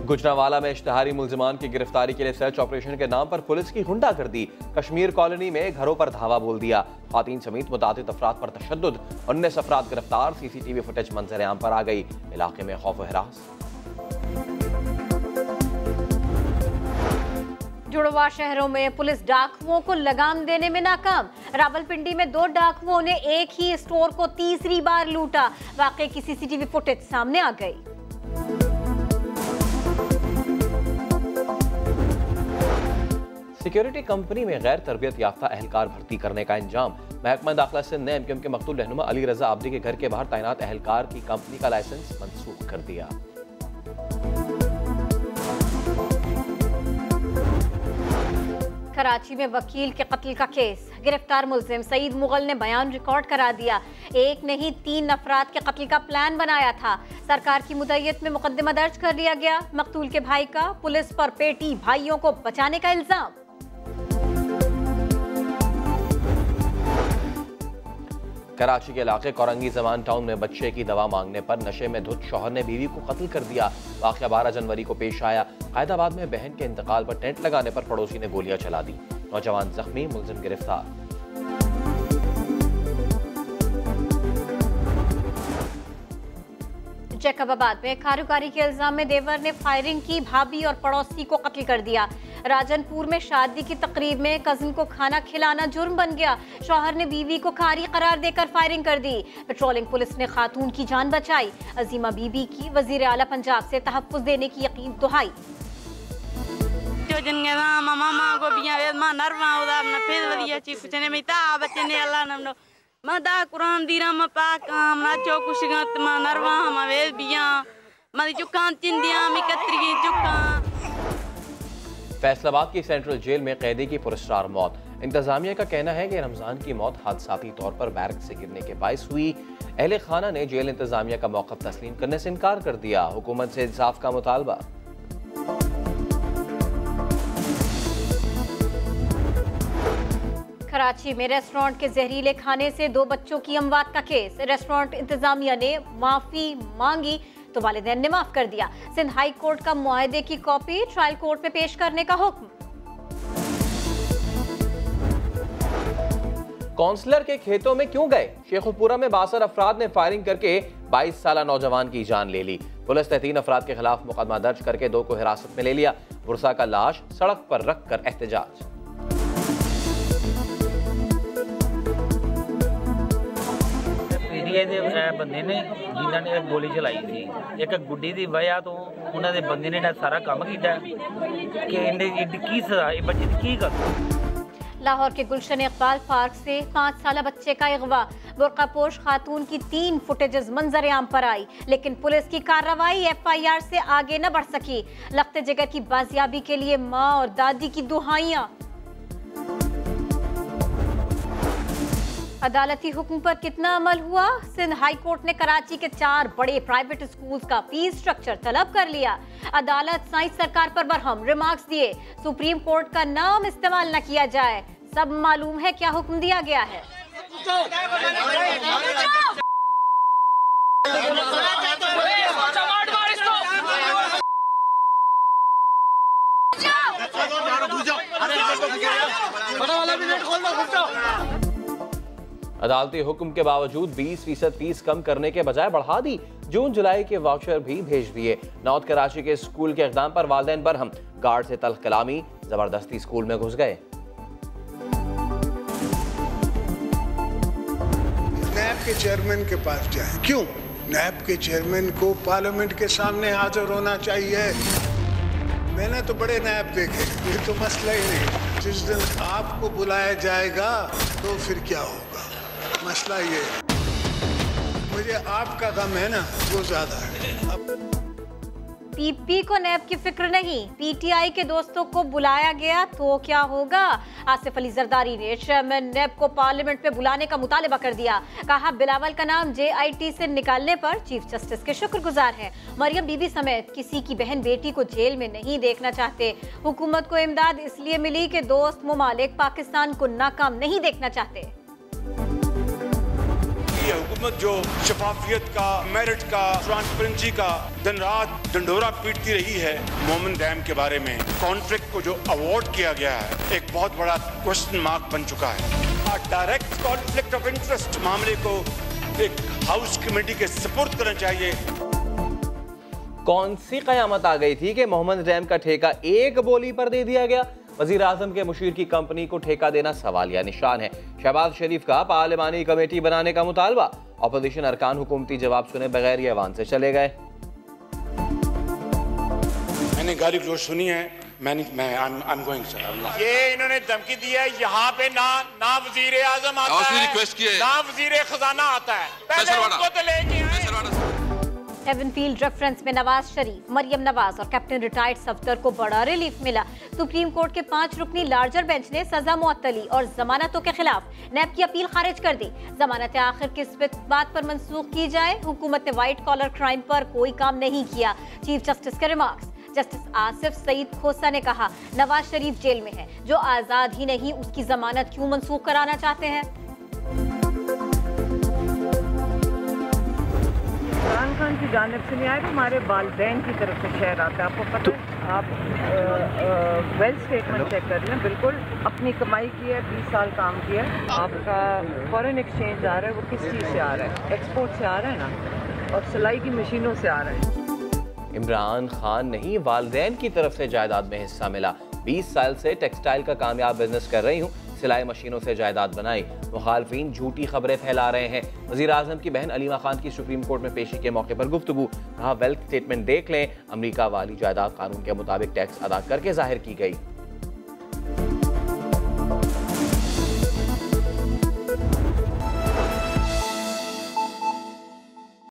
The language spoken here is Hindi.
गुजरांवाला में इश्तिहारी मुल्जिमान की गिरफ्तारी के लिए सर्च ऑपरेशन के नाम पर पुलिस की गुंडागर्दी। कश्मीर कॉलोनी में घरों पर धावा बोल दिया। खातीन समेत मुतादिद अफराद पर तशद्दुद। 19 अफराद गिरफ्तार। सीसीटीवी फुटेज मंजर आम पर आ गई। इलाके में खौफ व हिरास। जुड़वा शहरों में पुलिस डाकुओं को लगाम देने में नाकाम। रावलपिंडी में 2 डाकुओं ने एक ही स्टोर को तीसरी बार लूटा। वाकई की सीसीटीवी फुटेज सामने आ गई। सिक्योरिटी कंपनी में गैर तरबियत याफ्ता एहलकार भर्ती करने का इंजाम। महकमा दाखिला सिंध ने एमक्यूएम के मकतूल रहनुमा अली रजा आबदी के घर के बाहर तैनात एहलकार की कंपनी का लाइसेंस मंसूख कर दिया। कराची में वकील के कत्ल का केस। गिरफ्तार मुल्जिम सईद मुगल ने बयान रिकॉर्ड करा दिया। एक नहीं 3 अफराद के कत्ल का प्लान बनाया था। सरकार की मुद्दत में मुकदमा दर्ज कर लिया गया। मकतूल के भाई का पुलिस पर पेटी भाइयों को बचाने का इल्जाम। कराची के इलाके कोरंगी जमान टाउन में बच्चे की दवा मांगने पर नशे में धुत शौहर ने बीवी को कत्ल कर दिया। वाक़या 12 जनवरी को पेश आया। हैदराबाद में बहन के इंतकाल पर टेंट लगाने पर पड़ोसी ने गोलियां चला दी। नौजवान जख्मी, मुलजिम गिरफ्तार। जैकबाबाद में कारोबारी के इल्जाम में देवर ने फायरिंग की। भाभी और पड़ोसी को कत्ल कर दिया। राजनपुर में शादी की तकरीब में कजिन को खाना खिलाना जुर्म बन गया। शौहर ने बीवी को कारी करार देकर फायरिंग कर दी। पेट्रोलिंग पुलिस ने खातून की जान बचाई। अजीमा बीबी की वजीर आला पंजाब से तहफ्फुज देने की यकीन दुहाई। फैसलाबाद की सेंट्रल जेल में कैदी की पुरस्कार मौत। इंतजामिया का कहना है कि रमजान की मौत हादसाती तौर पर बैरक से गिरने के बायस हुई। अहले खाना ने जेल इंतजामिया का मौक़िफ़ तस्लीम करने से इनकार कर दिया। हुकूमत से इंसाफ का मुतालबा। कराची में रेस्टोरेंट के जहरीले खाने से 2 बच्चों की अमवात का केस। रेस्टोरेंट इंतजामिया ने माफी मांगी तो वालिदैन ने माफ कर दिया। सिंध हाई कोर्ट का मुआहदे की कॉपी ट्रायल कोर्ट में पेश करने का हुक्म। काउंसलर के खेतों में क्यों गए? शेखुपुरा में 62 अफराद ने फायरिंग करके 22 साला नौजवान की जान ले ली। पुलिस ने 3 अफराद के खिलाफ मुकदमा दर्ज करके 2 को हिरासत में ले लिया। बुरसा का लाश सड़क पर रख कर एहतजाज। बंदे ने जिन्होंने गोली चलाई थी एक गुड्डी की वजह तो उन्होंने बंदे ने सारा काम किया कि की सजा बच्चे की कर। लाहौर के गुलशन इकबाल पार्क से 5 साला बच्चे का अगवा। बुर्कापोश खातून की 3 फुटेजेस मंजर आम पर आई, लेकिन पुलिस की कार्रवाई FIR से आगे न बढ़ सकी। लखते जिगर की बाजियाबी के लिए माँ और दादी की दुहाइयां। अदालती हुक्म पर कितना अमल हुआ? सिंध हाई कोर्ट ने कराची के 4 बड़े प्राइवेट स्कूल्स का फीस स्ट्रक्चर तलब कर लिया। अदालत साइंस सरकार पर बरहम रिमार्क्स दिए। सुप्रीम कोर्ट का नाम इस्तेमाल न किया जाए। सब मालूम है क्या हुक्म दिया गया है। अदालती हुक्म के बावजूद 20% फीस कम करने के बजाय बढ़ा दी। जून जुलाई के वाउचर भी भेज दिए। नॉर्थ कराची के स्कूल के इक़दाम पर वालिदैन बरहम। गार्ड से तल्ख कलामी, जबरदस्ती स्कूल में घुस गए। नैब के चेयरमैन के पास जाए। क्यों? नैब के चेयरमैन को पार्लियामेंट के सामने हाजिर होना चाहिए। मैंने तो बड़े नैब देखे, ये तो मसला ही नहीं। जिस दिन आपको बुलाया जाएगा तो फिर क्या होगा? मसला ये मुझे आपका गम है ना, वो ज्यादा है। पीपी को नैब की फिक्र नहीं। PTI के दोस्तों को बुलाया गया तो क्या होगा? आसिफ अली जरदारी ने चेयरमैन नैब को पार्लियामेंट में बुलाने का मुतालबा कर दिया। कहा बिलावल का नाम JIT से निकालने पर चीफ जस्टिस के शुक्रगुजार हैं। मरियम बीबी समेत किसी की बहन बेटी को जेल में नहीं देखना चाहते। हुकूमत को इमदाद इसलिए मिली कि दोस्त ममालिक पाकिस्तान को नाकाम नहीं देखना चाहते। हुकूमत जो शफाफियत का, मेरिट का, ट्रांसपेरेंसी का दिन रात डंडोरा पीटती रही है, मोमिन डैम के बारे में कॉन्ट्रैक्ट को जो अवार्ड किया गया है एक बहुत बड़ा क्वेश्चन मार्क बन चुका है। डायरेक्ट कॉन्फ्लिक्ट ऑफ इंटरेस्ट मामले को एक हाउस कमेटी के सुपुर्द करना चाहिए। कौन सी कयामत आ गई थी कि मोहम्मद डैम का ठेका एक बोली पर दे दिया गया? वजीर आजम के मुशीर की कंपनी को ठेका देना सवालिया निशान है। शहबाज शरीफ का पार्लिमानी कमेटी बनाने का मुतालबा। अपोजिशन अरकान हुकूमती जवाब सुने बगैर ये ऐवान से चले गए। मैंने गाली गलौज सुनी है, ये इन्होंने धमकी दी है, यहाँ पे ना वजीर आजम आता है, ना वजीर खजाना आता है, पहले उनको तो लेके आए। हेवनफील्ड रेफरेंस में नवाज शरीफ, मरियम नवाज और कैप्टन रिटायर्ड सफदर को बड़ा रिलीफ मिला। सुप्रीम कोर्ट के 5 रुकनी लार्जर बेंच ने सजा मुअत्तली और जमानतों के खिलाफ नैब की अपील खारिज कर दी। जमानत आखिर किस बात पर मंसूख की जाए? हुकूमत ने व्हाइट कॉलर क्राइम पर कोई काम नहीं किया। चीफ जस्टिस के रिमार्क्स। जस्टिस आसिफ सईद खोसा ने कहा, नवाज शरीफ जेल में है, जो आजाद ही नहीं उसकी जमानत क्यों मंसूख कराना चाहते हैं? इमरान खान की जानिब से नहीं आएगा, हमारे वालिदैन की तरफ से शेयर आता है। आपको पता है, आप वेल्थ स्टेटमेंट चेक कर लें, बिल्कुल अपनी कमाई की है, 20 साल काम किया है। आपका फॉरेन एक्सचेंज आ रहा है, वो किस चीज़ से आ रहा है? एक्सपोर्ट से आ रहा है ना, और सिलाई की मशीनों से आ रहा है। इमरान खान नहीं, वालिदैन की तरफ से जायदाद में हिस्सा मिला। 20 साल से टेक्सटाइल का कामयाब बिजनेस कर रही हूँ, सिलाई मशीनों से जायदाद बनाई। मुखालफीन झूठी खबरें फैला रहे हैं। वजीर आजम की बहन अलीमा खान की सुप्रीम कोर्ट में पेशी के मौके पर गुफ्तगू। कहा, वेल्थ स्टेटमेंट देख लें, अमरीका वाली जायदाद कानून के मुताबिक टैक्स अदा करके जाहिर की गई।